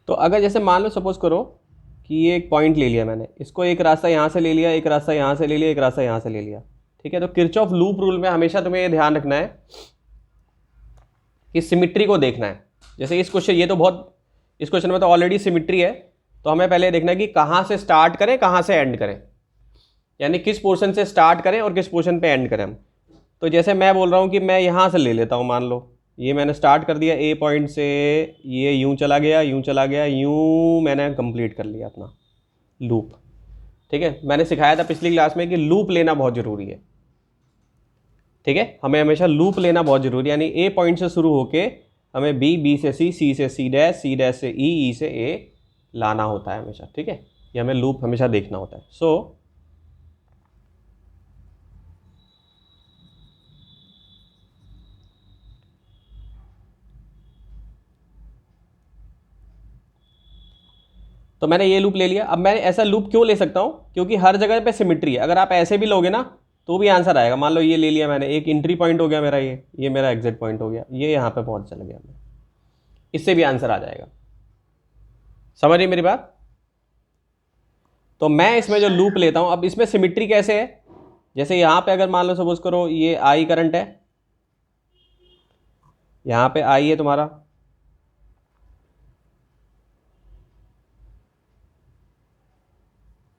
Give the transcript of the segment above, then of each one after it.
तो अगर जैसे मान लो सपोज करो कि ये एक पॉइंट ले लिया मैंने, इसको एक रास्ता यहाँ से ले लिया, एक रास्ता यहाँ से ले लिया, एक रास्ता यहाँ से ले लिया, ठीक है। तो किरचॉफ लूप रूल में हमेशा तुम्हें ये ध्यान रखना है कि सिमिट्री को देखना है। जैसे इस क्वेश्चन, ये तो बहुत, इस क्वेश्चन में तो ऑलरेडी सिमिट्री है, तो हमें पहले देखना है कि कहाँ से स्टार्ट करें, कहाँ से एंड करें, यानी किस पोर्शन से स्टार्ट करें और किस पोर्शन पे एंड करें हम। तो जैसे मैं बोल रहा हूँ कि मैं यहाँ से ले लेता हूँ, मान लो ये मैंने स्टार्ट कर दिया ए पॉइंट से, ये यूँ चला गया, यूँ चला गया, यूँ मैंने कंप्लीट कर लिया अपना लूप, ठीक है। मैंने सिखाया था पिछली क्लास में कि लूप लेना बहुत ज़रूरी है, ठीक है। हमें हमेशा लूप लेना बहुत ज़रूरी है, यानी ए पॉइंट से शुरू होके हमें बी, बी से सी से सी डैश, सी डैश से ई से ए लाना होता है हमेशा, ठीक है। ये हमें लूप हमेशा देखना होता है। सो तो मैंने ये लूप ले लिया। अब मैं ऐसा लूप क्यों ले सकता हूँ, क्योंकि हर जगह पे सिमिट्री है। अगर आप ऐसे भी लोगे ना तो भी आंसर आएगा। मान लो ये ले लिया मैंने, एक एंट्री पॉइंट हो गया मेरा, ये मेरा एग्जिट पॉइंट हो गया, ये यहाँ पे पहुँच चला गया मैं, इससे भी आंसर आ जाएगा। समझ रही मेरी बात? तो मैं इसमें जो लूप लेता हूँ, अब इसमें सिमिट्री कैसे है, जैसे यहाँ पे अगर मान लो सपोज करो ये आई करंट है, यहाँ पे आई है तुम्हारा,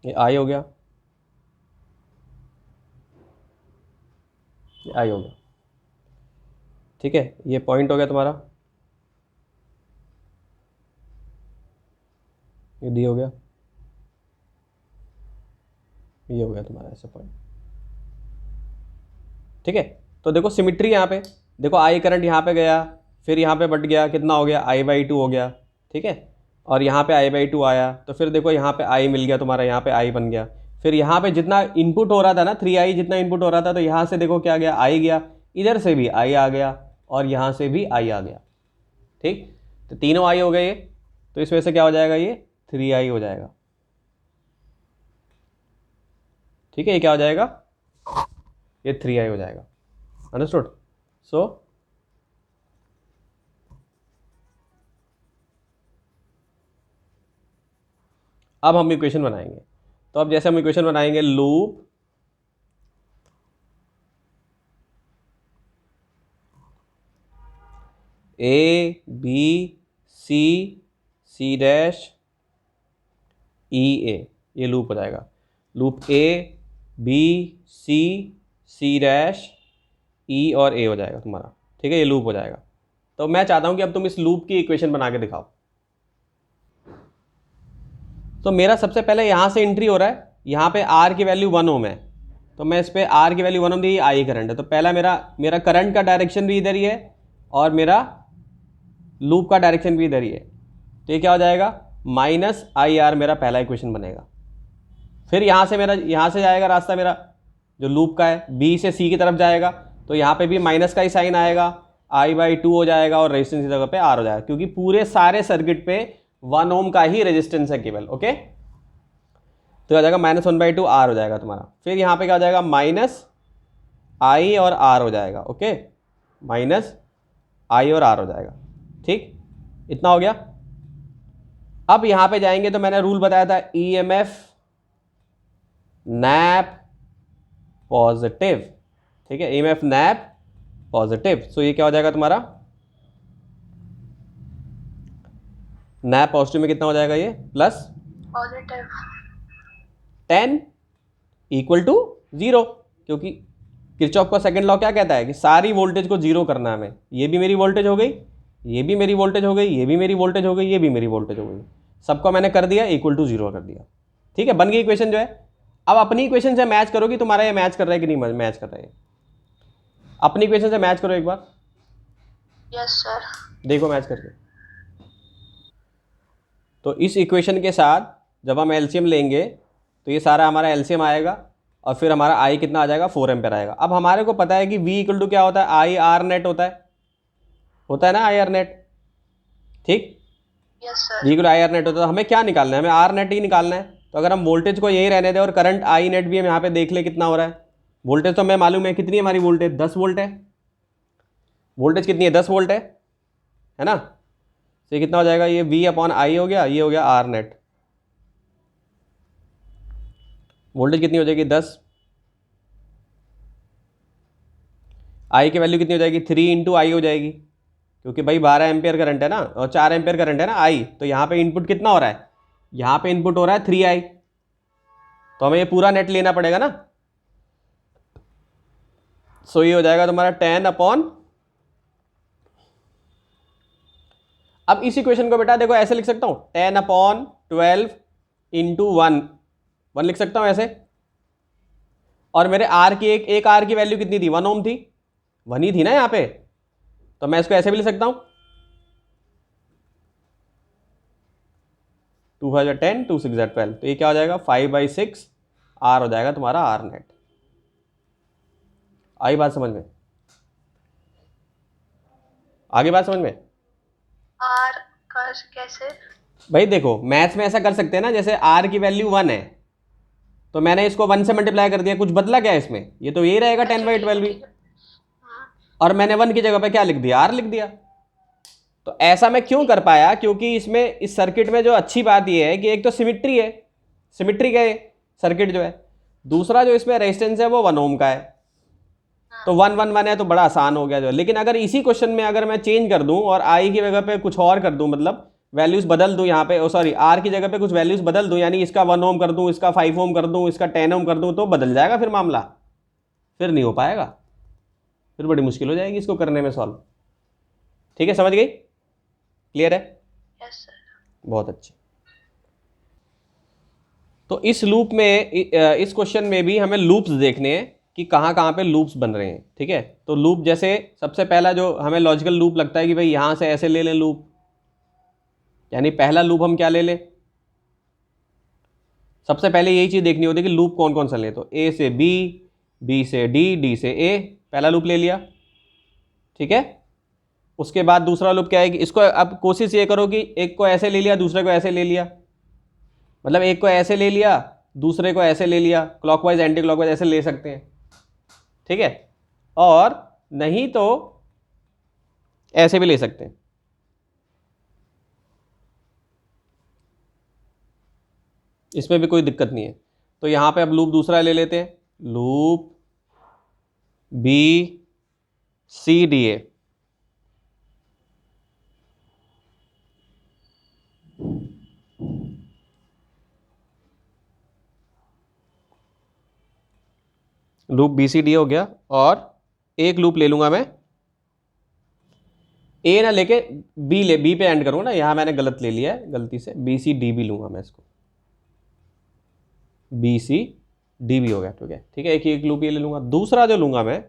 ये आई हो गया, ये आई हो गया, ठीक है। ये पॉइंट हो गया तुम्हारा, ये डी हो गया, ये हो गया तुम्हारा ऐसे पॉइंट, ठीक है। तो देखो सिमिट्री यहाँ पे, देखो आई करंट यहाँ पे गया, फिर यहाँ पे बट गया, कितना हो गया, I/2 हो गया, ठीक है। और यहाँ पे I/2 आया, तो फिर देखो यहाँ पे आई मिल गया तुम्हारा, यहाँ पे आई बन गया। फिर यहाँ पे जितना इनपुट हो रहा था ना, 3i जितना इनपुट हो रहा था, तो यहाँ से देखो क्या गया, आई गया, इधर से भी आई आ गया, और यहाँ से भी आई आ गया, ठीक। तो तीनों आई हो गए ये, तो इस वजह से क्या हो जाएगा, ये 3i हो जाएगा, ठीक है। ये क्या हो जाएगा, ये 3i हो जाएगा। अंडरस्टूड? सो अब हम इक्वेशन बनाएंगे। तो अब जैसे हम इक्वेशन बनाएंगे, loop A B C dash E A, ये लूप हो जाएगा। Loop A B C dash E और ए हो जाएगा तुम्हारा, ठीक है। ये लूप हो जाएगा। तो मैं चाहता हूं कि अब तुम इस लूप की इक्वेशन बना के दिखाओ। तो मेरा सबसे पहले यहां से एंट्री हो रहा है, यहां पे आर की वैल्यू 1 ओम है, तो मैं इस पर आर की value 1 Om the, I current है। तो पहला मेरा करंट का डायरेक्शन भी इधर ही है और मेरा लूप का डायरेक्शन भी इधर ही है। तो ये क्या हो जाएगा, -IR मेरा पहला इक्वेशन बनेगा। फिर यहाँ से जाएगा रास्ता मेरा जो लूप का है, बी से सी की तरफ जाएगा, तो यहाँ पे भी माइनस का ही साइन आएगा, I/2 हो जाएगा और रेजिस्टेंस की जगह पे R हो जाएगा, क्योंकि पूरे सारे सर्किट पे 1 ओम का ही रेजिस्टेंस है केवल, ओके। तो आ जाएगा -1/2 R हो जाएगा तुम्हारा। फिर यहाँ पे क्या हो जाएगा, -I और R हो जाएगा, ओके, -I और R हो जाएगा, ठीक। इतना हो गया। अब यहाँ पे जाएंगे तो मैंने रूल बताया था, EMF नैप पॉजिटिव, ठीक है, EMF नैप पॉजिटिव। सो ये क्या हो जाएगा तुम्हारा, नैप पॉजिटिव में कितना हो जाएगा, ये प्लस पॉजिटिव 10 = 0, क्योंकि किरचॉफ का सेकंड लॉ क्या कहता है कि सारी वोल्टेज को जीरो करना है हमें। ये भी मेरी वोल्टेज हो गई, ये भी मेरी वोल्टेज हो गई, ये भी मेरी वोल्टेज हो गई, ये भी मेरी वोल्टेज हो गई, सबको मैंने कर दिया =0 कर दिया, ठीक है। बन गई इक्वेशन जो है। अब अपनी इक्वेशन से मैच करो कि तुम्हारा ये मैच कर रहा है कि नहीं मैच कर रहा है। अपनी इक्वेशन से मैच करो एक बार। Yes sir. देखो मैच करके। तो इस इक्वेशन के साथ जब हम एलसीएम लेंगे तो ये सारा हमारा एलसीएम आएगा और फिर हमारा आई कितना आ जाएगा, 4 एम्पेयर आएगा। अब हमारे को पता है कि V = क्या होता है, IR नेट होता है ना, IR नेट, ठीक। Yes sir. V = IR net होता है। तो हमें क्या निकालना है, हमें R नेट ही निकालना है। तो अगर हम वोल्टेज को यही रहने दें और करंट I नेट भी हम यहाँ पे देख ले कितना हो रहा है। वोल्टेज तो हमें मालूम है कितनी है हमारी वोल्टेज, 10 वोल्ट है। वोल्टेज कितनी है, 10 वोल्ट है ना। तो ये कितना हो जाएगा, ये V अपॉन आई हो गया, ये हो गया आर नेट। वोल्टेज कितनी हो जाएगी 10, आई की वैल्यू कितनी हो जाएगी 3 इंटू आई हो जाएगी, क्योंकि भाई 12 एम्पियर करंट है ना और 4 एम्पियर करंट है ना आई, तो यहाँ पे इनपुट कितना हो रहा है, यहाँ पे इनपुट हो रहा है 3i, तो हमें ये पूरा नेट लेना पड़ेगा ना। सो ये हो जाएगा तुम्हारा 10 अपॉन, अब इस इक्वेशन को बेटा देखो ऐसे लिख सकता हूँ 10 अपॉन 12 इंटू 1 लिख सकता हूँ ऐसे, और मेरे आर की एक आर की वैल्यू कितनी थी 1 ओम थी, 1 ही थी ना यहाँ पे, तो मैं इसको ऐसे भी लिख सकता हूँ 2 5 10 2 6 12, तो ये क्या हो जाएगा 5/6 आर हो जाएगा तुम्हारा आर नेट। आई बात समझ में, आगे बात समझ में। आर का कैसे? भाई देखो मैथ्स में ऐसा कर सकते हैं ना, जैसे आर की वैल्यू 1 है तो मैंने इसको 1 से मल्टीप्लाई कर दिया, कुछ बदला क्या है इसमें, ये तो यही रहेगा 10/12 भी, और मैंने 1 की जगह पे क्या लिख दिया आर लिख दिया। तो ऐसा मैं क्यों कर पाया, क्योंकि इसमें इस सर्किट में जो अच्छी बात ये है कि एक तो सिमिट्री है, सिमिट्रिक है सर्किट जो है, दूसरा जो इसमें रेजिस्टेंस है वो 1 ओम का है, तो 1 1 1 है तो बड़ा आसान हो गया जो है। लेकिन अगर इसी क्वेश्चन में अगर मैं चेंज कर दूं और आई की जगह पे कुछ और कर दूं, मतलब वैल्यूज बदल दूं यहाँ पे, सॉरी आर की जगह पे कुछ वैल्यूज बदल दूं, यानी इसका 1 ओम कर दूं, इसका 5 ओम कर दूं, इसका 10 ओम कर दूं, तो बदल जाएगा फिर मामला, फिर नहीं हो पाएगा, फिर बड़ी मुश्किल हो जाएगी इसको करने में सॉल्व। ठीक है, समझ गई, क्लियर है? Yes sir. बहुत अच्छे। तो इस लूप में इस क्वेश्चन में भी हमें लूप्स देखने हैं कि कहाँ कहाँ पे लूप्स बन रहे हैं। ठीक है, तो लूप जैसे सबसे पहला जो हमें लॉजिकल लूप लगता है कि भाई यहाँ से ऐसे ले लें लूप, यानी पहला लूप हम क्या ले लें, सबसे पहले यही चीज़ देखनी होती है कि लूप कौन कौन सा लें, तो ए से बी, बी से डी, डी से ए, पहला लूप ले लिया। ठीक है, उसके बाद दूसरा लूप क्या है कि इसको अब कोशिश ये करो कि एक को ऐसे ले लिया दूसरे को ऐसे ले लिया, मतलब एक को ऐसे ले लिया दूसरे को ऐसे ले लिया, क्लॉकवाइज एंटी क्लॉकवाइज ऐसे ले सकते हैं। ठीक है, और नहीं तो ऐसे भी ले सकते हैं। इसमें भी कोई दिक्कत नहीं है। तो यहां पे अब लूप दूसरा ले लेते हैं, loop B C D A. Loop B C D हो गया, और एक लूप ले लूंगा मैं, ए ना लेके बी ले, बी पे एंड करूंगा ना, यहां मैंने गलत ले लिया है गलती से, बी सी डी भी लूंगा मैं इसको, बी सी डी भी हो गया। ठीक है, ठीक है, एक लूप ये ले लूंगा। दूसरा जो लूंगा मैं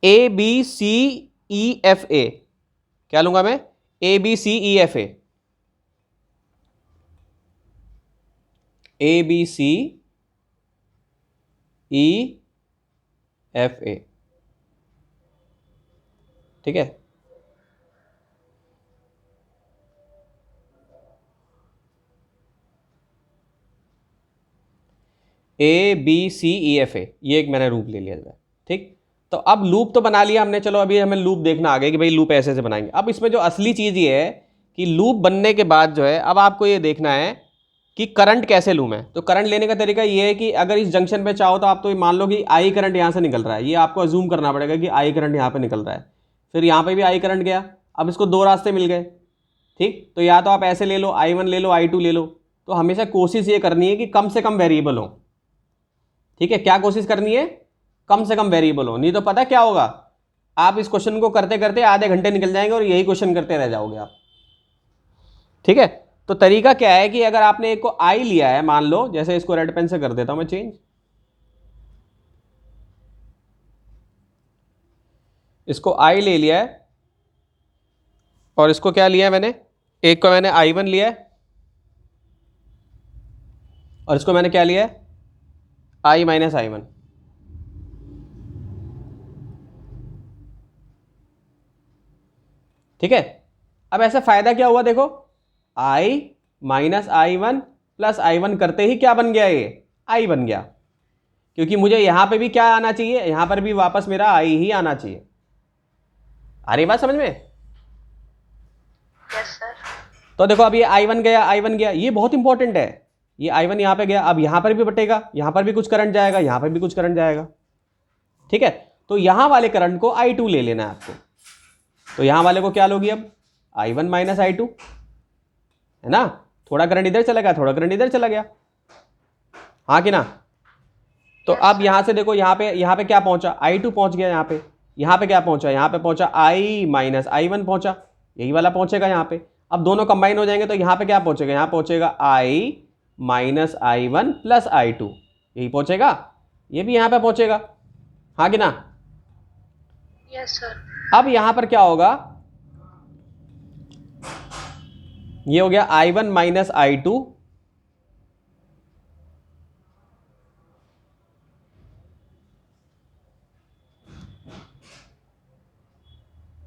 A B C E F ए, क्या लूंगा मैं, A B C E F A, A B C E F A. ठीक है, ए बी सी ई एफ ए, ये एक मैंने लूप ले लिया है। ठीक, तो अब लूप तो बना लिया हमने, चलो अभी हमें लूप देखना आ गया कि भाई लूप ऐसे से बनाएंगे। अब इसमें जो असली चीज़ ये है कि लूप बनने के बाद जो है अब आपको ये देखना है कि करंट कैसे लूँ मैं। तो करंट लेने का तरीका ये है कि अगर इस जंक्शन पे चाहो तो आप तो मान लो कि आई करंट यहाँ से निकल रहा है, ये आपको अज्यूम करना पड़ेगा कि आई करंट यहाँ पे निकल रहा है, फिर यहाँ पे भी आई करंट गया, अब इसको दो रास्ते मिल गए। ठीक, तो या तो आप ऐसे ले लो, I1 ले लो, I2 ले लो। तो हमेशा कोशिश ये करनी है कि कम से कम वेरिएबल हो। ठीक है, क्या कोशिश करनी है, कम से कम वेरिएबल हो, नहीं तो पता क्या होगा, आप इस क्वेश्चन को करते करते आधे घंटे निकल जाएंगे और यही क्वेश्चन करते रह जाओगे आप। ठीक है, तो तरीका क्या है कि अगर आपने एक को आई लिया है, मान लो जैसे इसको रेड पेन से कर देता हूं मैं चेंज, इसको आई ले लिया है और इसको क्या लिया है मैंने, एक को मैंने I1 लिया है और इसको मैंने क्या लिया है, I माइनस I1। ठीक है, अब ऐसा फायदा क्या हुआ देखो, I minus I1 plus I1 करते ही क्या बन गया, ये I बन गया, क्योंकि मुझे यहां पे भी क्या आना चाहिए, यहां पर भी वापस मेरा I ही आना चाहिए। आ रही बात समझ में? Yes sir. तो देखो अब ये I1 गया, I1 गया, ये बहुत इंपॉर्टेंट है। ये I1 यहाँ पे गया, अब यहाँ पर भी बटेगा, यहाँ पर भी कुछ करंट जाएगा, यहाँ पर भी कुछ करंट जाएगा, ठीक है। तो यहाँ वाले करंट को I2 ले लेना है आपको। तो यहाँ वाले को क्या लोगी अब? I1 माइनस I2, है ना। थोड़ा करंट इधर चला गया, थोड़ा करंट इधर चला गया, हाँ कि ना। तो अब यहाँ से देखो, यहाँ पे क्या पहुंचा? I2 पहुंच गया यहाँ पे क्या पहुंचा? यहाँ पे पहुंचा I माइनस I1 पहुंचा, यही वाला पहुंचेगा यहाँ पे। अब दोनों कंबाइन हो जाएंगे तो यहाँ पे क्या पहुंचेगा? यहाँ पहुंचेगा I minus I1 plus I2, यही पहुंचेगा, ये भी यहाँ पे पहुंचेगा, हाँ कि ना। Yes sir. अब यहाँ पर क्या होगा? ये हो गया I1 माइनस I2,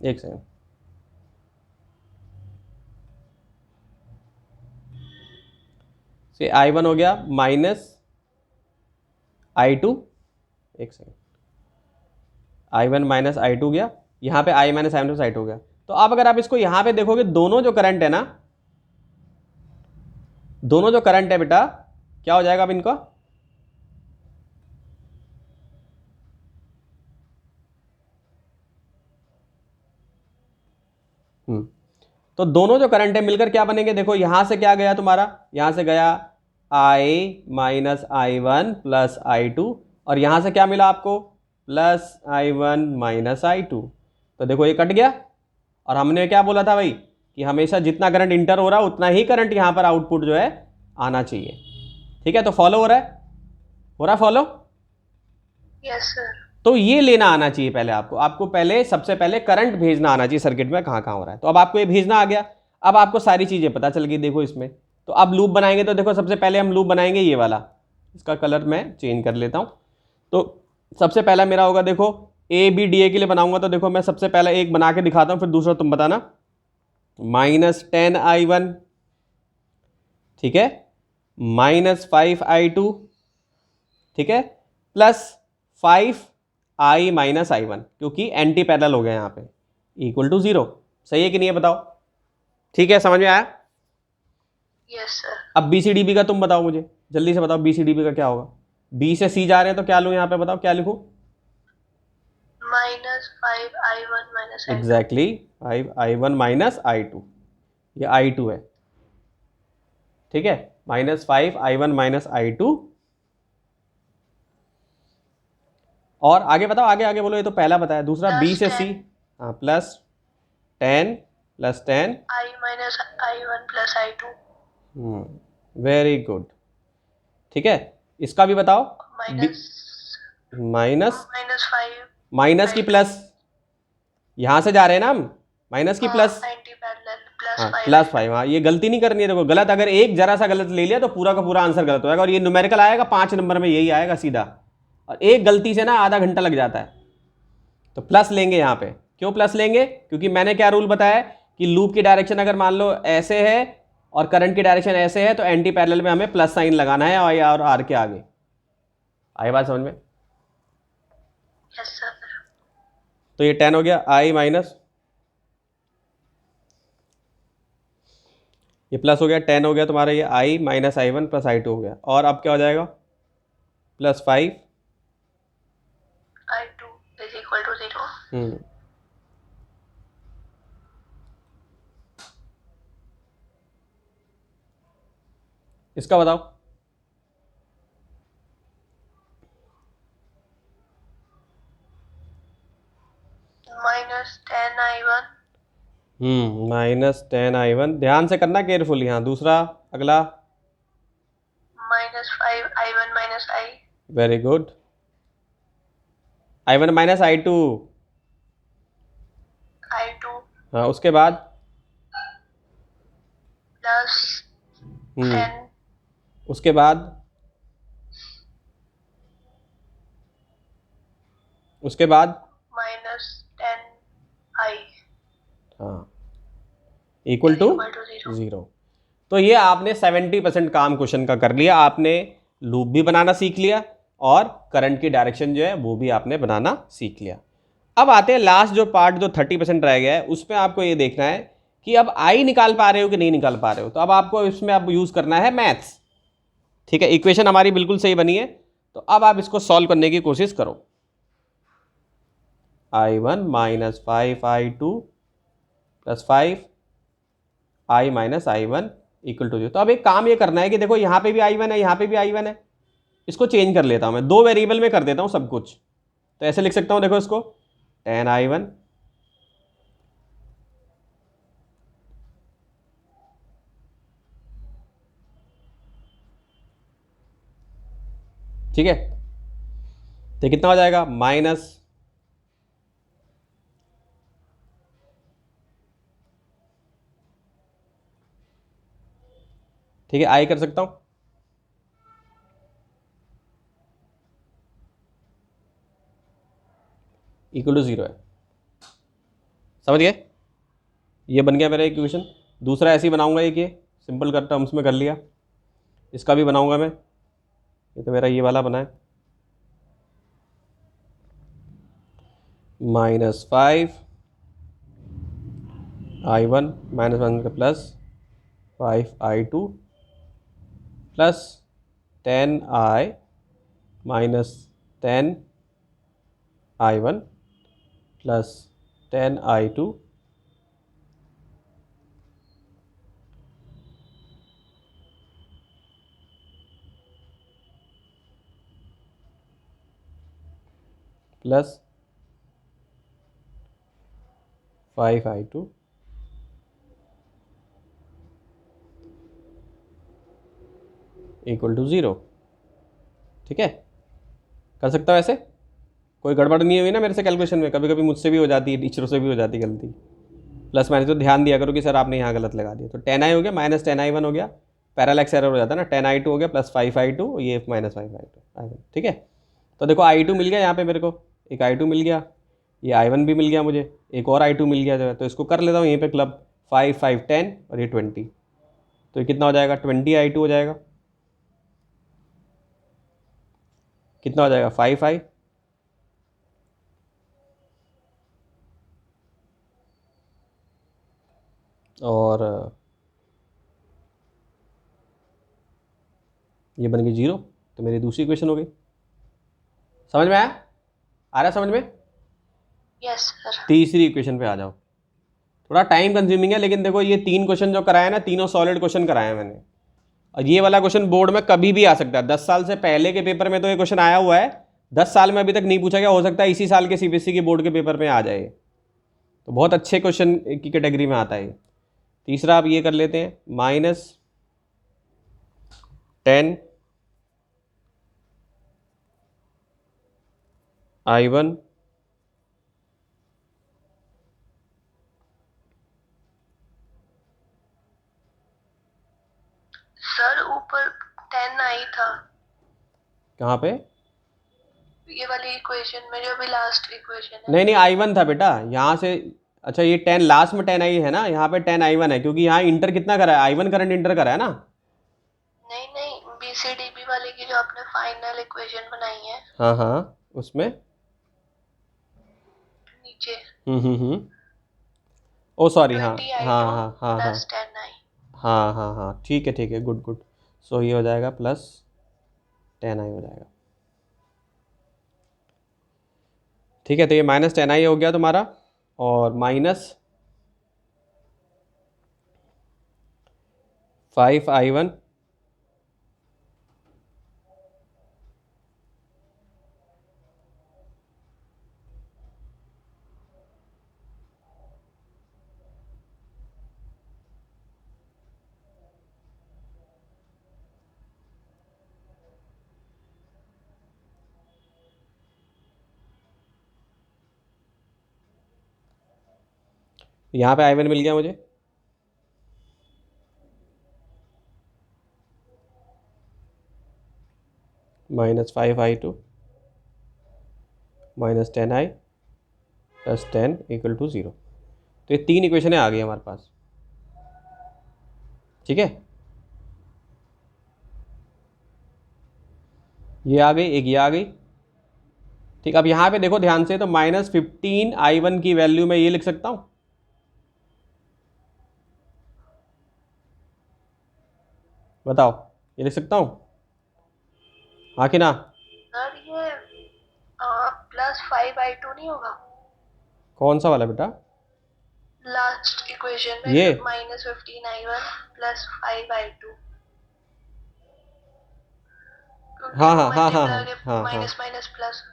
एक सेकंड, से I1 हो गया माइनस I2, एक सेकंड, I1 माइनस I2 गया, यहाँ पे I minus I1 plus I2 हो गया। तो अब अगर आप इसको यहाँ पे देखोगे, दोनों जो करंट है ना, दोनों जो करंट है बेटा, क्या हो जाएगा अब इनका? तो दोनों जो करंट है मिलकर क्या बनेंगे? देखो यहां से क्या गया तुम्हारा? यहां से गया I minus I1 plus I2, और यहां से क्या मिला आपको? Plus I1 minus I2। तो देखो ये कट गया, और हमने क्या बोला था भाई कि हमेशा जितना करंट इंटर हो रहा है उतना ही करंट यहां पर आउटपुट जो है आना चाहिए, ठीक है। तो फॉलो हो रहा है? हो रहा फॉलो? Yes sir. तो ये लेना आना चाहिए पहले आपको पहले, सबसे पहले करंट भेजना आना चाहिए सर्किट में, कहाँ कहाँ हो रहा है। तो अब आपको ये भेजना आ गया, अब आपको सारी चीज़ें पता चल गई। देखो इसमें तो अब लूप बनाएंगे, तो देखो सबसे पहले हम लूप बनाएंगे ये वाला, इसका कलर मैं चेंज कर लेता हूँ। तो सबसे पहला मेरा होगा, देखो ABDA के लिए बनाऊंगा, तो देखो मैं सबसे पहला एक बना के दिखाता हूँ, फिर दूसरा तुम बताना। माइनस 10I1, ठीक है, माइनस 5I2, ठीक है, प्लस 5I माइनस I1, क्योंकि एंटी पैरेलल हो गया यहाँ पे, इक्वल टू 0। सही है कि नहीं है बताओ? ठीक है, समझ में आया? Yes sir. अब BCDB का तुम बताओ मुझे, जल्दी से बताओ BCDB का क्या होगा? B से C जा रहे हैं तो क्या लूँ यहाँ पे, बताओ क्या लिखूँ? Minus 5I1 minus I2। Exactly, 5I1 minus I2, ये I2 है, ठीक है, माइनस 5I1 माइनस I2। और आगे बताओ, आगे आगे बोलो, ये तो पहला बताया। दूसरा B से C, हाँ, plus 10 plus 10 I minus I1 plus I2। Very good, ठीक है। इसका भी बताओ। माइनस माइनस माइनस 5 माइनस की प्लस, यहां से जा रहे हैं ना हम, माइनस की प्लस, एंटी पैरेलल प्लस हाँ 5। प्लस 5। हाँ, ये गलती नहीं करनी है। देखो गलत, अगर एक जरा सा गलत ले लिया तो पूरा का पूरा आंसर गलत हो जाएगा, और ये न्यूमेरिकल आएगा 5 नंबर में, यही आएगा सीधा, और एक गलती से ना आधा घंटा लग जाता है। तो प्लस लेंगे यहाँ पे। क्यों प्लस लेंगे? क्योंकि मैंने क्या रूल बताया कि लूप की डायरेक्शन अगर मान लो ऐसे है और करंट की डायरेक्शन ऐसे है, तो एंटी पैरेलल में हमें प्लस साइन लगाना है और आर के आगे। आई बात समझ में? Yes sir. तो ये 10 हो गया, I माइनस, ये प्लस हो गया, 10 हो गया तुम्हारा, ये I minus I1 plus I2 हो गया। और अब क्या हो जाएगा? Plus 5 I2 is equal to 0। इसका बताओ। Minus 10I1। माइनस 10I1, ध्यान से करना, केयरफुली। हाँ, दूसरा अगला, minus 5I1 minus I। Very good, I1 minus I2। I2 हाँ, उसके बाद प्लस 10। उसके बाद उसके बाद माइनस 10I। हाँ, इक्वल टू 0। तो ये आपने 70% काम क्वेश्चन का कर लिया। आपने लूप भी बनाना सीख लिया और करंट की डायरेक्शन जो है वो भी आपने बनाना सीख लिया। अब आते हैं लास्ट जो पार्ट, जो 30% रह गया है, उसमें आपको ये देखना है कि अब आई निकाल पा रहे हो कि नहीं निकाल पा रहे हो। तो अब आपको इसमें अब यूज़ करना है मैथ्स। ठीक है, इक्वेशन हमारी बिल्कुल सही बनी है, तो अब आप इसको सॉल्व करने की कोशिश करो। I1 minus 5I2 plus 5I minus I1 equal to 0। तो अब एक काम ये करना है कि देखो यहाँ पे भी I1 है, यहाँ पे भी I1 है, इसको चेंज कर लेता हूँ मैं, 2 वेरिएबल में कर देता हूँ सब कुछ। तो ऐसे लिख सकता हूँ, देखो इसको tan I1 ठीक है, तो कितना हो जाएगा माइनस, ठीक है, आई कर सकता हूँ, इक्वल टू 0 है। समझ गए, ये बन गया मेरा इक्वेशन। दूसरा ऐसे ही बनाऊंगा, एक ये सिंपल कर टर्म्स में कर लिया, इसका भी बनाऊंगा मैं। ये तो मेरा ये वाला बना है, माइनस 5I1 माइनस 1 का plus 5I2 plus 10I minus 10I1 plus 10I2 plus 5I2 equal to 0। ठीक है, कर सकता हूँ ऐसे, कोई गड़बड़ नहीं हुई ना मेरे से कैलकुलेशन में। कभी कभी मुझसे भी हो जाती है, टीचरों से भी हो जाती है गलती। प्लस माइनस तो ध्यान दिया करो कि सर आपने यहाँ गलत लगा दिया। तो 10I हो गया माइनस 10I1 हो गया, पैरालैक्स एरर हो जाता है ना, 10I2 हो गया प्लस 5I2, ये माइनस 5I2। ठीक है, तो देखो I2 मिल गया यहाँ पे मेरे को, एक I2 मिल गया, ये I1 भी मिल गया मुझे, एक और I2 मिल गया जो है। तो इसको कर लेता हूँ यहीं पे क्लब, 5 5 10 और ये 20। तो ये कितना हो जाएगा, 20I2 हो जाएगा। कितना हो जाएगा, 5I और ये बन गई 0। तो मेरी दूसरी इक्वेशन हो गई। समझ में आया, आ रहा समझ में? Yes sir. तीसरी इक्वेशन पे आ जाओ। थोड़ा टाइम कंज्यूमिंग है, लेकिन देखो ये 3 क्वेश्चन जो कराया ना, तीनों सॉलिड क्वेश्चन कराए हैं मैंने। और ये वाला क्वेश्चन बोर्ड में कभी भी आ सकता है। 10 साल से पहले के पेपर में तो ये क्वेश्चन आया हुआ है, 10 साल में अभी तक नहीं पूछा गया, हो सकता है इसी साल के सीबीएसई के बोर्ड के पेपर में आ जाए। तो बहुत अच्छे क्वेश्चन की कैटेगरी में आता है। तीसरा आप ये कर लेते हैं, माइनस 10I1 सर ऊपर 10 आई था, कहाँ पे? ये वाली इक्वेशन में, जो अभी लास्ट इक्वेशन है। नहीं I1 था बेटा, यहाँ से। अच्छा, ये 10 लास्ट में 10I है ना, यहाँ पे 10I1 है, क्योंकि यहाँ इंटर कितना करा है, I1 करंट इंटर करा है ना। नहीं नहीं, बीसीडीबी वाले की जो आपने फाइनल इक्वेशन बनाई है, हाँ हाँ, उसमें नीचे ओ सॉरी, हाँ 20 हाँ आई2 हाँ हाँ हाँ प्लस 10 आई। हाँ हाँ हाँ, ठीक है, गुड गुड। सो ये हो जाएगा प्लस 10I हो जाएगा। ठीक है, तो ये माइनस 10I हो गया तुम्हारा, और माइनस 5I1 यहाँ पे I1 मिल गया मुझे, minus 5I2 minus 10I plus 10 equal to 0। तो ये 3 इक्वेशनें आ गई हमारे पास। ठीक है, ये आ गई, एक ये आ गई। ठीक, अब यहाँ पे देखो ध्यान से, तो -15I1 की वैल्यू मैं ये लिख सकता हूँ, बताओ, ये लिख सकता हूँ, हाँ कि ना? सर ये +5I2 नहीं होगा? कौन सा वाला बेटा? लास्ट इक्वेशन में ये -15I1 +5I2, हाँ हाँ हाँ हाँ मल्टीप्लाई हाँ आगे हाँ हाँ, माइनस माइनस प्लस।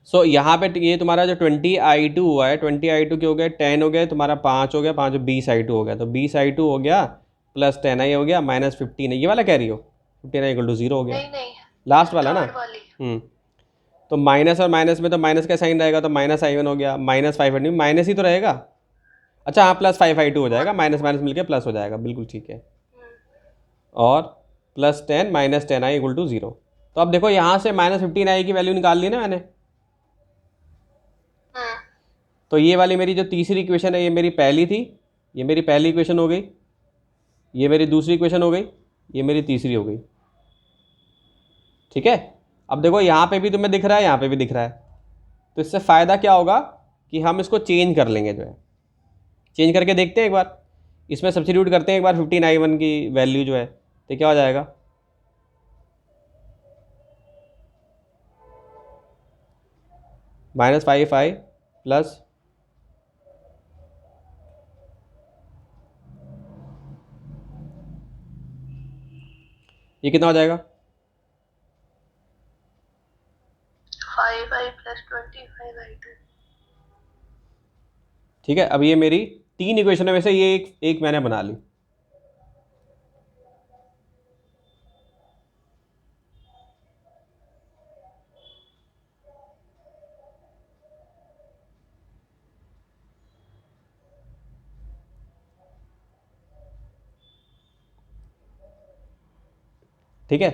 सो यहाँ पे ये तुम्हारा जो 20I2 हुआ है, 20I2 क्या हो गया, 10 हो गया तुम्हारा, 5 हो गया, 5 20I2 हो गया, तो 20I2 हो गया प्लस 10I हो गया -15 है, ये वाला कह रही हो, 15I = 0 हो गया, नहीं नहीं, लास्ट वाला ना। थर्ड वाली। तो माइनस और माइनस में तो माइनस का साइन रहेगा, तो -I1 हो गया, -5I2 माइनस ही तो रहेगा, अच्छा हाँ, +5I2 हो जाएगा, माइनस माइनस मिलके प्लस हो जाएगा, बिल्कुल ठीक है, और +10 -10I = 0। तो अब देखो यहाँ से -15I की वैल्यू निकाल ली ना मैंने, तो ये वाली मेरी जो तीसरी इक्वेशन है, ये मेरी पहली थी, ये मेरी पहली इक्वेशन हो गई, ये मेरी दूसरी इक्वेशन हो गई, ये मेरी तीसरी हो गई, ठीक है। अब देखो यहाँ पे भी तुम्हें दिख रहा है, यहाँ पे भी दिख रहा है, तो इससे फ़ायदा क्या होगा कि हम इसको चेंज कर लेंगे, जो है चेंज करके देखते हैं एक बार, इसमें सब्स्टिट्यूट करते हैं एक बार 15I1 की वैल्यू जो है, तो क्या हो जाएगा, -5I प्लस ये कितना हो जाएगा, 5I + 25I2। ठीक है। अब ये मेरी 3 इक्वेशनों में से ये एक मैंने बना ली, ठीक है,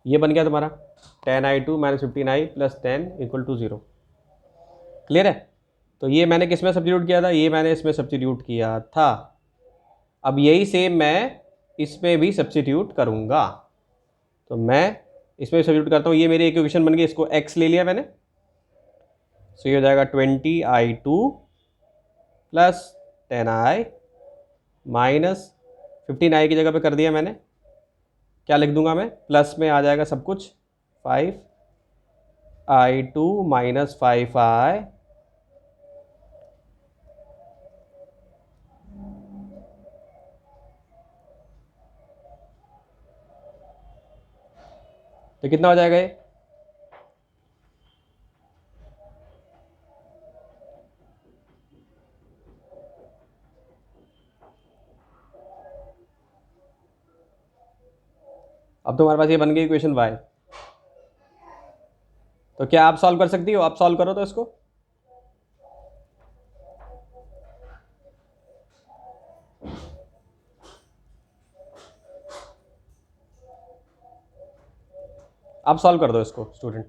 ये बन गया तुम्हारा 10I2 - 15I + 10 = 0, क्लियर है। तो ये मैंने किस में सब्स्टिट्यूट किया था, ये मैंने इसमें सब्स्टिट्यूट किया था, अब यही सेम मैं इसमें भी सब्स्टिट्यूट करूँगा, तो मैं इसमें सब्स्टिट्यूट करता हूँ, ये मेरी इक्वेशन बन गई, इसको x ले लिया मैंने, सो ये हो जाएगा 20I2 + 10I -15I की जगह पे कर दिया मैंने, क्या लिख दूंगा मैं, प्लस में आ जाएगा सब कुछ, 5I2 - 5I, तो कितना हो जाएगा ये, अब तुम्हारे पास ये बन गई इक्वेशन y, तो क्या आप सॉल्व कर सकती हो, आप सॉल्व करो तो इसको, आप सॉल्व कर दो इसको स्टूडेंट।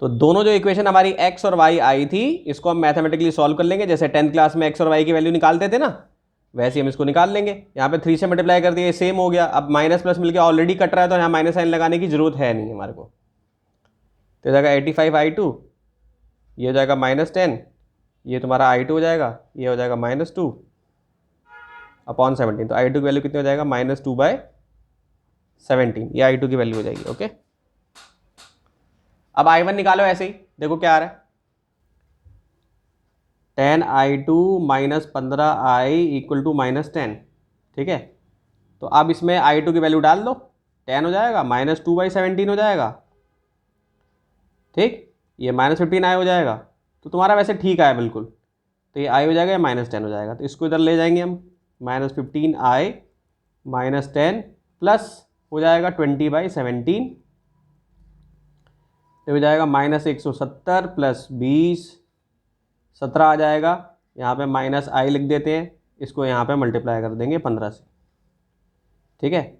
तो दोनों जो इक्वेशन हमारी x और y आई थी, इसको हम मैथमेटिकली सॉल्व कर लेंगे, जैसे 10th क्लास में x और y की वैल्यू निकालते थे ना, वैसे हम इसको निकाल लेंगे। यहाँ पे 3 से मल्टीप्लाई कर दिए, सेम हो गया, अब माइनस प्लस मिलके ऑलरेडी कट रहा है, तो यहाँ माइनस साइन लगाने की जरूरत है नहीं हमारे को, तो हो जाएगा 85I2, ये हो जाएगा -10, ये तुम्हारा I2 हो जाएगा, ये हो जाएगा -2 अपॉन 17, तो I2 की वैल्यू कितनी हो जाएगा, -2/17, ये I2 की वैल्यू हो जाएगी, ओके। अब I1 निकालो ऐसे ही, देखो क्या आ रहा है, 10I2 - 15I = -10, ठीक है। तो अब इसमें I2 की वैल्यू डाल दो, 10 हो जाएगा, -2/17 हो जाएगा, ठीक, ये -15I हो जाएगा, तो तुम्हारा वैसे ठीक आया बिल्कुल, तो ये I हो जाएगा, -10 हो जाएगा, तो इसको इधर ले जाएंगे हम, -15I - 10 प्लस हो जाएगा 20/17, तो हो जाएगा -170 + 20, 17 आ जाएगा, यहाँ पे -I लिख देते हैं, इसको यहाँ पे मल्टीप्लाई कर देंगे 15 से, ठीक है।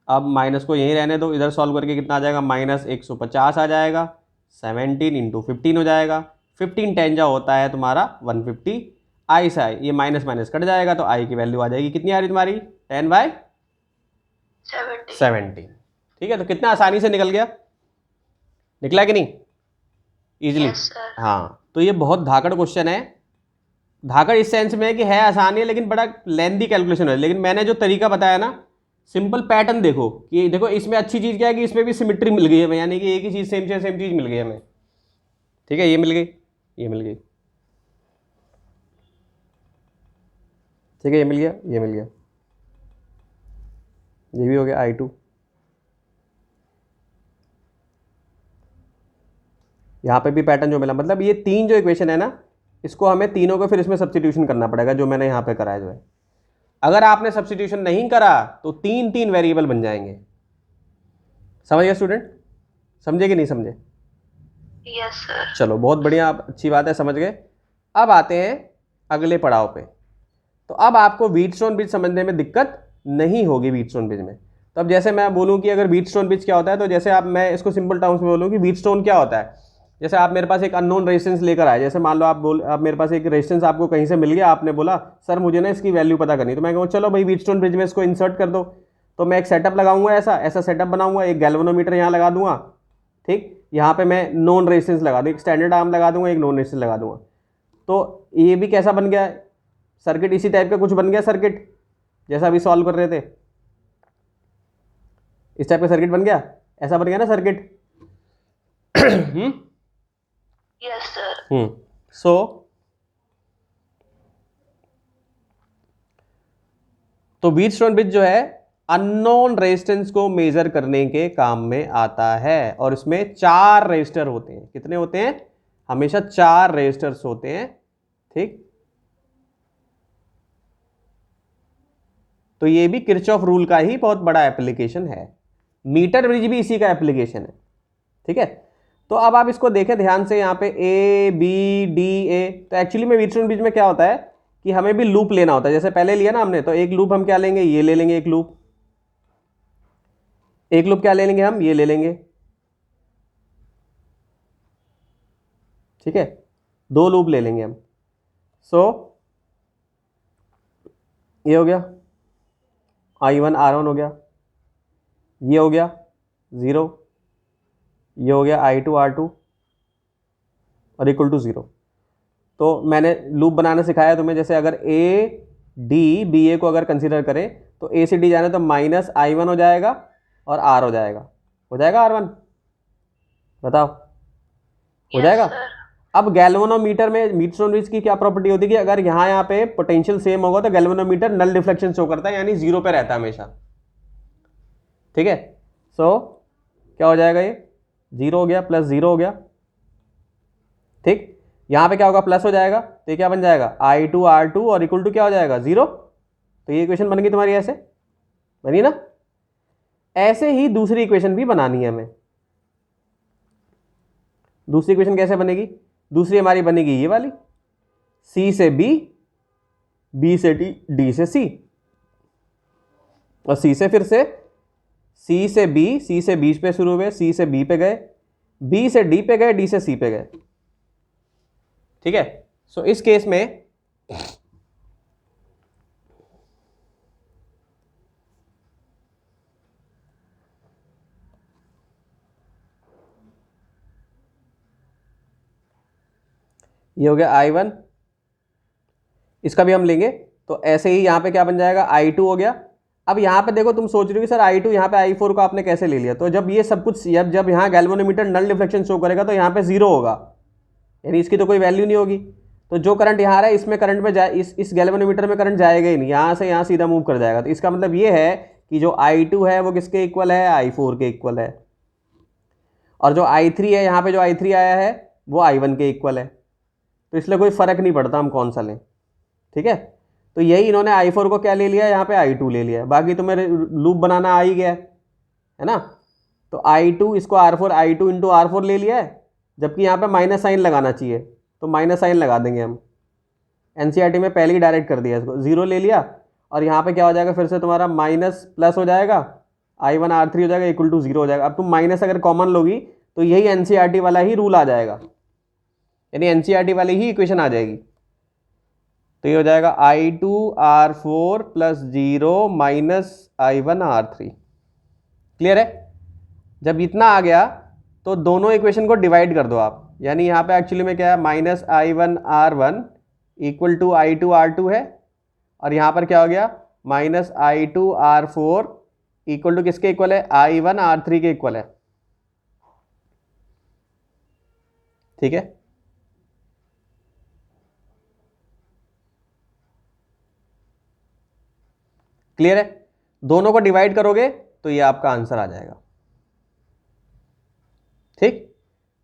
अब माइनस को यहीं रहने दो, इधर सॉल्व करके कितना आ जाएगा, -150 आ जाएगा, 17 × 15 हो जाएगा, 15 10 जा होता है तुम्हारा 150, I से I ये माइनस माइनस कट जाएगा, तो I की वैल्यू आ जाएगी, कितनी आ रही तुम्हारी, 10/17, ठीक है, तो कितना आसानी से निकल गया, निकला कि नहीं इजीली? Yes sir. हाँ, तो ये बहुत धाकड़ क्वेश्चन है। धाकड़ इस सेंस में है कि है आसानी है लेकिन बड़ा लेंदी कैलकुलेशन है, लेकिन मैंने जो तरीका बताया ना, सिंपल पैटर्न देखो कि देखो इसमें अच्छी चीज़ क्या है कि इसमें भी सिमिट्री मिल गई है, यानी कि एक ही चीज़ सेम चीज़ मिल गई हमें। ठीक है, ये मिल गई, ये मिल गई, ठीक है, ये मिल गया, ये मिल गया, ये भी हो गया I2। यहाँ पे भी पैटर्न जो मिला, मतलब ये तीन जो इक्वेशन है ना, इसको हमें तीनों को फिर इसमें सब्स्टिट्यूशन करना पड़ेगा, जो मैंने यहाँ पे कराया जो है। अगर आपने सब्स्टिट्यूशन नहीं करा तो तीन तीन वेरिएबल बन जाएंगे। समझ गए स्टूडेंट? समझे कि नहीं समझे? Yes sir. चलो बहुत बढ़िया, आप अच्छी बात है, समझ गए। अब आते हैं अगले पड़ाव पे। तो अब आपको व्हीटस्टोन ब्रिज समझने में दिक्कत नहीं होगी व्हीटस्टोन ब्रिज में। तो अब जैसे मैं बोलूँ कि अगर व्हीटस्टोन ब्रिज क्या होता है, तो जैसे आप, मैं इसको सिंपल टर्म्स में बोलूँ कि व्हीटस्टोन क्या होता है। जैसे आप मेरे पास एक अननोन रेजिस्टेंस लेकर आए, जैसे मान लो आप मेरे पास एक रेजिस्टेंस आपको कहीं से मिल गया, आपने बोला सर मुझे ना इसकी वैल्यू पता करनी, तो मैं कहूँ चलो भाई व्हीटस्टोन ब्रिज में इसको इंसर्ट कर दो। तो मैं एक सेटअप लगाऊंगा, ऐसा सेटअप बनाऊंगा, एक गैल्वेनोमीटर यहाँ लगा दूंगा, ठीक, यहाँ पे मैं नॉन रेजिस्टेंस लगा दूँ, एक स्टैंडर्ड आर्म लगा दूंगा, एक नॉन रेजिस्टेंस लगा दूंगा। तो ये भी कैसा बन गया सर्किट, इसी टाइप का कुछ बन गया सर्किट, जैसा अभी सॉल्व कर रहे थे, इस टाइप का सर्किट बन गया, ऐसा बन गया ना सर्किट। Yes sir. सो तो व्हीटस्टोन ब्रिज जो है अननोन रेजिस्टेंस को मेजर करने के काम में आता है, और इसमें 4 रेजिस्टर होते हैं। कितने होते हैं? हमेशा 4 रेजिस्टर्स होते हैं, ठीक। तो ये भी किरचॉफ रूल का ही बहुत बड़ा एप्लीकेशन है। मीटर ब्रिज भी इसी का एप्लीकेशन है, ठीक है। तो अब आप इसको देखें ध्यान से, यहाँ पे A B D A, तो एक्चुअली में व्हीटस्टोन ब्रिज में क्या होता है कि हमें भी लूप लेना होता है। जैसे पहले लिया ना हमने, तो एक लूप हम क्या लेंगे, ये ले लेंगे, एक लूप क्या ले लेंगे हम, ये ले लेंगे, ठीक है, 2 लूप ले लेंगे हम। सो ये हो गया I1 R1 हो गया, ये हो गया 0, ये हो गया I2 R2 और इक्वल टू 0। तो मैंने लूप बनाना सिखाया तुम्हें, जैसे अगर A D B A को अगर कंसीडर करें तो A से D जाने तो माइनस I1 हो जाएगा और R हो जाएगा R1, बताओ हो जाएगा। अब गैल्वेनोमीटर में व्हीटस्टोन ब्रिज की क्या प्रॉपर्टी होती है कि अगर यहाँ पे पोटेंशियल सेम होगा तो गैल्वेनोमीटर नल डिफ्लेक्शन शो करता है, यानी 0 पे रहता है हमेशा, ठीक है। सो क्या हो जाएगा, ये 0 हो गया प्लस 0 हो गया, ठीक। यहाँ पे क्या होगा, प्लस हो जाएगा, तो ये क्या बन जाएगा I2 R2 और इक्वल टू क्या हो जाएगा 0। तो ये इक्वेशन बन गई तुम्हारी, ऐसे बनी ना। ऐसे ही दूसरी इक्वेशन भी बनानी है हमें। दूसरी इक्वेशन कैसे बनेगी? दूसरी हमारी बनेगी ये वाली, C से B, B से D, D से C, और C से फिर से C से B, C से B पे शुरू हुए, C से B पे गए, B से D पे गए, D से C पे गए, ठीक है। सो इस केस में ये हो गया I1, इसका भी हम लेंगे, तो ऐसे ही यहाँ पे क्या बन जाएगा I2 हो गया। अब यहाँ पे देखो, तुम सोच रहे हो कि सर I2 यहाँ पे I4 को आपने कैसे ले लिया, तो जब ये सब कुछ, जब यहाँ गैल्वेनोमीटर नल डिफ्लेक्शन शो करेगा तो यहाँ पे 0 होगा, यानी इसकी तो कोई वैल्यू नहीं होगी। तो जो करंट यहाँ आ रहा है इसमें करंट में जाए, इस गैल्वेनोमीटर में करंट जाएगा ही नहीं, यहाँ से यहाँ सीधा मूव कर जाएगा। तो इसका मतलब ये है कि जो I2 है वो किसके इक्वल है, I4 के इक्वल है, और जो I3 है, यहाँ पे जो I3 आया है वो I1 के इक्वल है। तो इसलिए कोई फर्क नहीं पड़ता हम कौन सा लें, ठीक है। तो यही इन्होंने I4 को क्या ले लिया, यहाँ पे I2 ले लिया, बाकी तुम्हें लूप बनाना आ ही गया है ना। तो I2 इसको R4, I2 इंटू R4 ले लिया है, जबकि यहाँ पे माइनस साइन लगाना चाहिए, तो माइनस साइन लगा देंगे हम। NCERT में पहले ही डायरेक्ट कर दिया, इसको 0 ले लिया, और यहाँ पे क्या हो जाएगा फिर से तुम्हारा माइनस प्लस हो जाएगा, I1 R3 हो जाएगा इक्वल टू 0 हो जाएगा। अब तुम माइनस अगर कॉमन लोगी तो यही NCERT वाला ही रूल आ जाएगा, यानी NCERT वाली ही इक्वेशन आ जाएगी। तो ये हो जाएगा I2 R4 plus 0 minus I1 R3। Clear है? जब इतना आ गया तो दोनों इक्वेशन को डिवाइड कर दो आप, यानी यहाँ पे एक्चुअली में क्या है, -I1R1 = I2R2 है, और यहाँ पर क्या हो गया, -I2R4 = किसके इक्वल है, I1R3 के इक्वल है। ठीक है, क्लियर है? दोनों को डिवाइड करोगे तो ये आपका आंसर आ जाएगा। ठीक,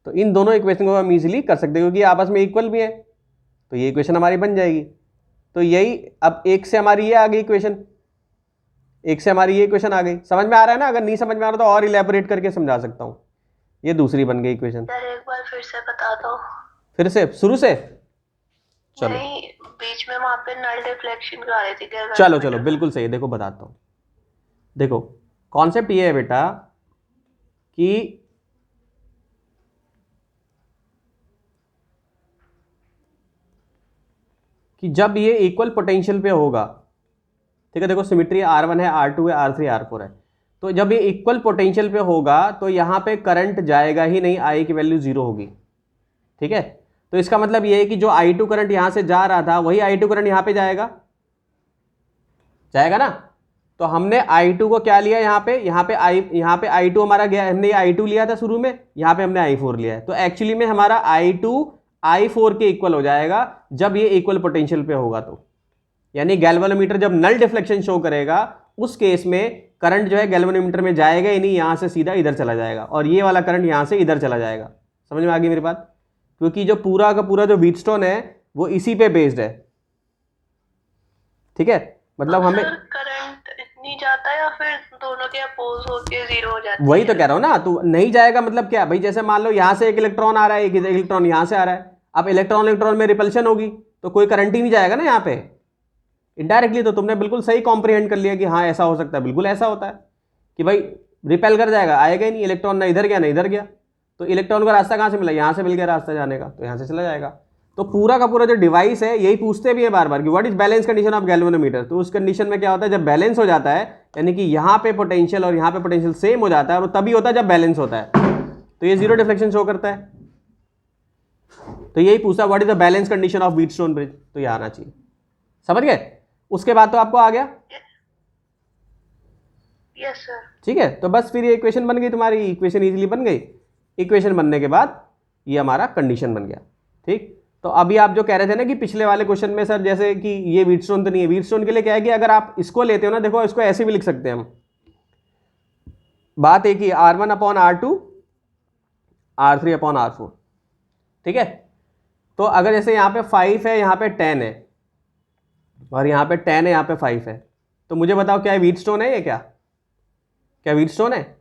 तो इन दोनों इक्वेशन को हम इजीली कर सकते हैं क्योंकि आपस में इक्वल भी है, तो ये इक्वेशन हमारी बन जाएगी। तो यही, अब एक से हमारी ये आ गई इक्वेशन, एक से हमारी ये इक्वेशन आ गई। समझ में आ रहा है ना? अगर नहीं समझ में आ रहा तो और इलेबोरेट करके समझा सकता हूं। ये दूसरी बन गई इक्वेशन। सर एक बार फिर से बता दो। फिर से शुरू से? चलो नहीं, बीच में वहां पे नल डिफ्लेक्शन का आ रही थी क्या? चलो चलो बिल्कुल सही है, देखो बताता हूं। देखो कॉन्सेप्ट ये है बेटा कि जब ये इक्वल पोटेंशियल पे होगा, ठीक है, देखो सिमेट्री R1 है, R2 है, R3 R4 है, तो जब ये इक्वल पोटेंशियल पे होगा तो यहाँ पे करंट जाएगा ही नहीं, I की वैल्यू 0 होगी। ठीक है, तो इसका मतलब ये है कि जो I2 करंट यहाँ से जा रहा था वही I2 करंट यहाँ पे जाएगा, जाएगा ना? तो हमने I2 को क्या लिया, यहाँ पे I2 हमारा गया, हमने I2 लिया था शुरू में, यहाँ पे हमने I4 लिया है, तो एक्चुअली में हमारा I2 I4 के इक्वल हो जाएगा जब ये इक्वल पोटेंशियल पे होगा। तो यानी गैल्वेनोमीटर जब नल डिफ्लेक्शन शो करेगा उस केस में करंट जो है गैल्वेनोमीटर में जाएगा ही नहीं, यहां से सीधा इधर चला जाएगा, और ये वाला करंट यहां से इधर चला जाएगा। समझ में आ गई मेरी बात? क्योंकि जो पूरा का पूरा जो व्हीटस्टोन है वो इसी पे बेस्ड है। ठीक है, मतलब हमें करंट नहीं जाता या फिर दोनों के अपोज होके 0 हो जाता है? वही तो कह रहा हूं ना, तो नहीं जाएगा मतलब क्या भाई, जैसे मान लो यहां से एक इलेक्ट्रॉन आ रहा है, एक इलेक्ट्रॉन यहां से आ रहा है, अब इलेक्ट्रॉन इलेक्ट्रॉन में रिपल्शन होगी तो कोई करंट ही नहीं जाएगा ना यहाँ पे इनडायरेक्टली। तो तुमने बिल्कुल सही कॉम्प्रिहेंड कर लिया कि हाँ ऐसा हो सकता है, बिल्कुल ऐसा होता है कि भाई रिपेल कर जाएगा, आएगा ही नहीं, इलेक्ट्रॉन ना इधर गया ना इधर गया, तो इलेक्ट्रॉन का रास्ता कहाँ से मिला, यहाँ से मिल गया रास्ता जाने का, तो यहाँ से चला जाएगा। तो पूरा का पूरा जो डिवाइस है यही पूछते भी है बार बार कि what is balance condition of galvanometer. तो उस कंडीशन में क्या होता है, जब बैलेंस हो जाता है, यानी कि यहाँ पे पोटेंशियल और यहाँ पे पोटेंशियल सेम हो जाता है, और तभी होता है जब बैलेंस होता है, तो ये जीरो डिफ्लेक्शन शो करता है। तो यही पूछा what is the balance condition of Wheatstone bridge, तो ये आना चाहिए। समझ गए? उसके बाद तो आपको आ गया। Yes sir. ठीक है, तो बस फिर ये इक्वेशन बन गई तुम्हारी, इक्वेशन इजीली बन गई। इक्वेशन बनने के बाद ये हमारा कंडीशन बन गया। ठीक, तो अभी आप जो कह रहे थे ना कि पिछले वाले क्वेश्चन में सर जैसे कि ये व्हीटस्टोन तो नहीं है, व्हीटस्टोन के लिए क्या है कि अगर आप इसको लेते हो ना, देखो इसको ऐसे भी लिख सकते हैं हम, बात एक ही, R1/R2 R3/R4। ठीक है, तो अगर जैसे यहाँ पे 5 है, यहाँ पे 10 है, और यहाँ पे 10 है, यहाँ पे 5 है, तो मुझे बताओ क्या व्हीटस्टोन है ये? क्या व्हीटस्टोन है?